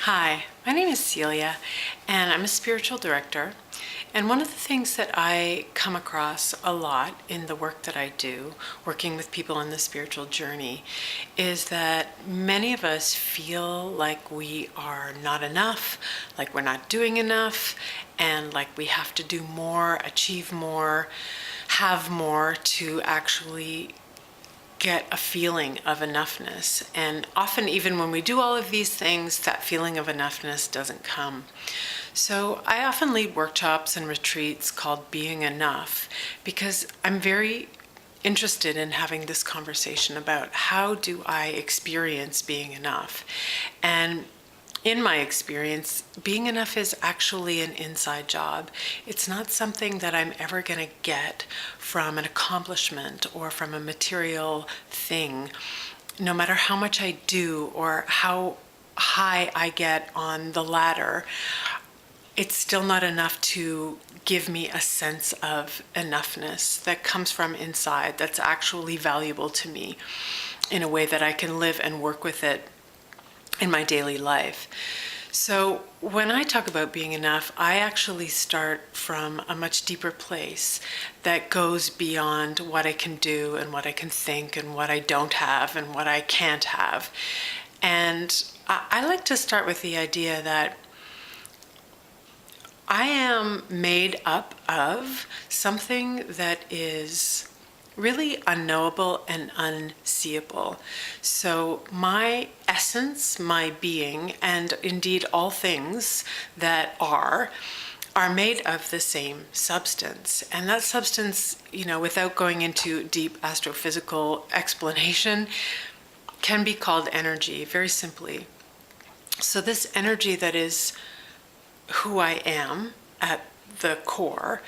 Hi, my name is Celia, and I'm a spiritual director. And one of the things that I come across a lot in the work that I do, working with people on the spiritual journey, is that many of us feel like we are not enough, like we're not doing enough, and like we have to do more, achieve more, have more to actually get a feeling of enoughness. And often, even when we do all of these things, that feeling of enoughness doesn't come. So I often lead workshops and retreats called Being Enough because I'm very interested in having this conversation about how do I experience being enough. And in my experience, being enough is actually an inside job. It's not something that I'm ever going to get from an accomplishment or from a material thing. No matter how much I do or how high I get on the ladder, it's still not enough to give me a sense of enoughness that comes from inside, that's actually valuable to me in a way that I can live and work with it in my daily life. So when I talk about being enough, I actually start from a much deeper place that goes beyond what I can do and what I can think and what I don't have and what I can't have. And I like to start with the idea that I am made up of something that is really unknowable and unseeable. So my essence, my being, and indeed all things that are made of the same substance. And that substance, without going into deep astrophysical explanation, can be called energy, very simply. So this energy that is who I am at the core,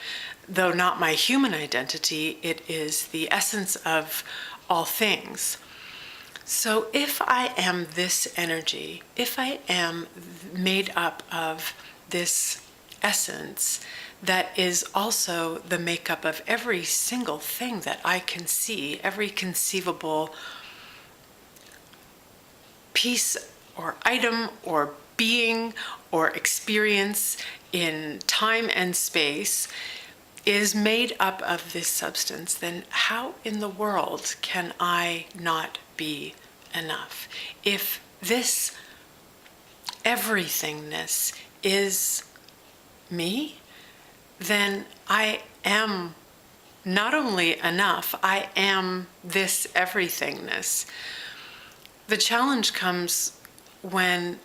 though not my human identity, it is the essence of all things. So if I am this energy, if I am made up of this essence that is also the makeup of every single thing that I can see, every conceivable piece or item or being or experience in time and space, is made up of this substance, then how in the world can I not be enough? If this everythingness is me, then I am not only enough, I am this everythingness. The challenge comes when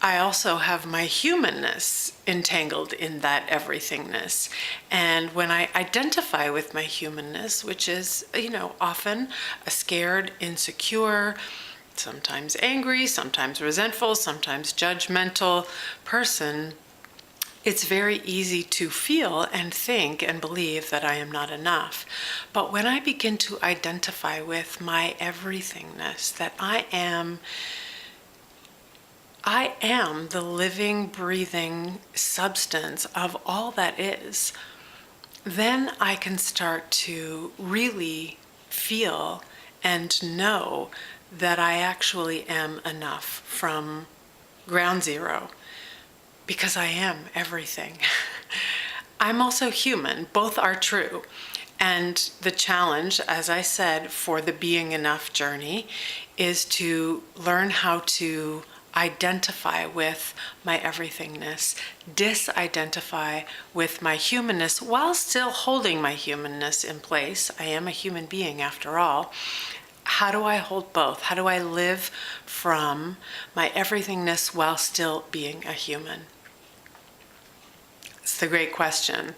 I also have my humanness entangled in that everythingness. And when I identify with my humanness, which is, often a scared, insecure, sometimes angry, sometimes resentful, sometimes judgmental person, it's very easy to feel and think and believe that I am not enough. But when I begin to identify with my everythingness, that I am the living, breathing substance of all that is, then I can start to really feel and know that I actually am enough from ground zero, because I am everything. I'm also human. Both are true. And the challenge, as I said, for the Being Enough journey is to learn how to identify with my everythingness, disidentify with my humanness while still holding my humanness in place. I am a human being after all. How do I hold both? How do I live from my everythingness while still being a human? It's the great question.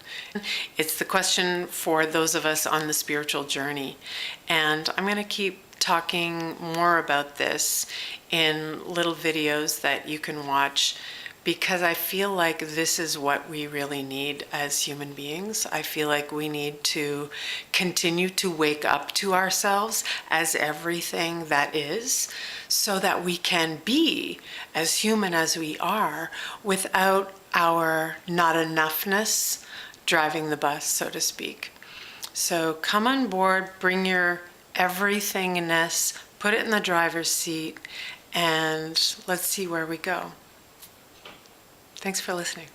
It's the question for those of us on the spiritual journey. And I'm going to keep talking more about this in little videos that you can watch, because I feel like this is what we really need as human beings. I feel like we need to continue to wake up to ourselves as everything that is, so that we can be as human as we are without our not enoughness driving the bus, so to speak. So come on board, bring your everythingness, put it in the driver's seat, and let's see where we go. Thanks for listening.